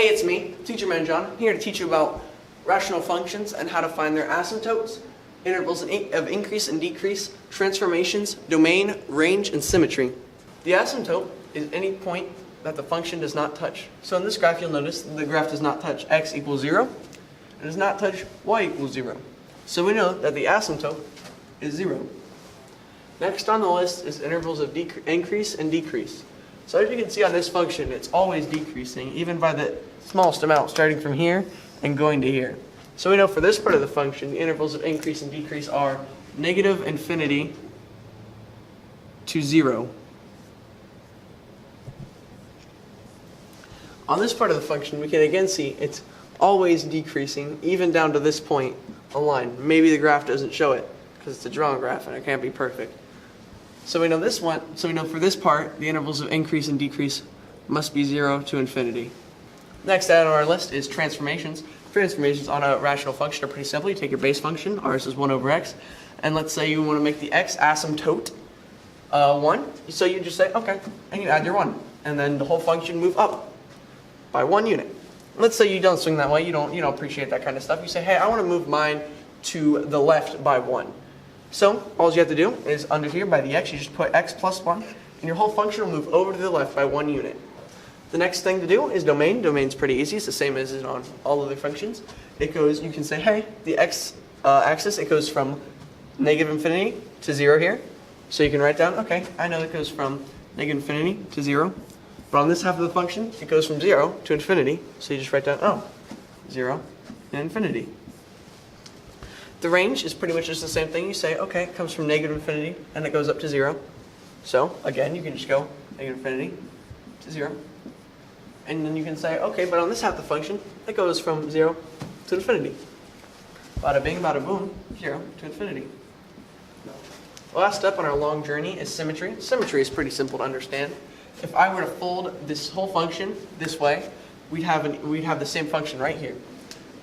Hey, it's me, Teacher Man John, here to teach you about rational functions and how to find their asymptotes, intervals of increase and decrease, transformations, domain, range, and symmetry. The asymptote is any point that the function does not touch. So in this graph, you'll notice the graph does not touch x equals 0, and does not touch y equals 0. So we know that the asymptote is 0. Next on the list is intervals of increase and decrease. So as you can see on this function, it's always decreasing, even by the smallest amount, starting from here and going to here. So we know for this part of the function, the intervals of increase and decrease are negative infinity to 0. On this part of the function, we can again see it's always decreasing, even down to this point on line. Maybe the graph doesn't show it, because it's a drawn graph and it can't be perfect. So we know this one. So we know for this part, the intervals of increase and decrease must be 0 to infinity. Next out on our list is transformations. Transformations on a rational function are pretty simple. You take your base function, ours is 1 over x, and let's say you want to make the x asymptote 1. So you just say, okay, and you add your 1, and then the whole function move up by 1 unit. Let's say you don't swing that way. You don't appreciate that kind of stuff. You say, hey, I want to move mine to the left by 1. So all you have to do is under here by the x, you just put x plus 1, and your whole function will move over to the left by 1 unit. The next thing to do is domain. Domain's pretty easy. It's the same as on all other functions. It goes, you can say, hey, the x axis, it goes from negative infinity to 0 here. So you can write down, okay, I know it goes from negative infinity to 0. But on this half of the function, it goes from 0 to infinity. So you just write down, oh, 0 and infinity. The range is pretty much just the same thing. You say, okay, it comes from negative infinity and it goes up to 0. So again, you can just go negative infinity to 0. And then you can say, okay, but on this half of the function, it goes from 0 to infinity. Bada bing, bada boom, 0 to infinity. The last step on our long journey is symmetry. Symmetry is pretty simple to understand. If I were to fold this whole function this way, we'd have the same function right here.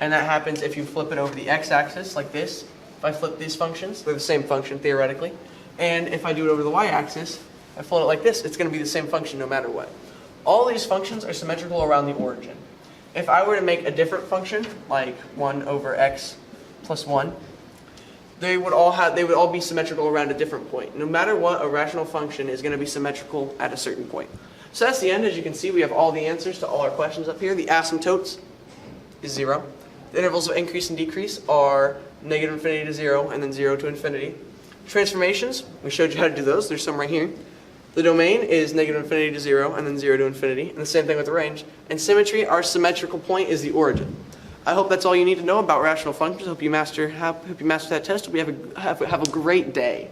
And that happens if you flip it over the x-axis like this. If I flip these functions, they're the same function theoretically. And if I do it over the y-axis, I fold it like this, it's going to be the same function no matter what. All these functions are symmetrical around the origin. If I were to make a different function, like 1 over x plus 1, they would all be symmetrical around a different point. No matter what, a rational function is going to be symmetrical at a certain point. So that's the end. As you can see, we have all the answers to all our questions up here. The asymptotes is 0. The intervals of increase and decrease are negative infinity to 0 and then 0 to infinity. Transformations, we showed you how to do those. There's some right here. The domain is negative infinity to 0 and then 0 to infinity. And the same thing with the range. And symmetry, our symmetrical point is the origin. I hope that's all you need to know about rational functions. Hope you master that test. Hope you have a great day.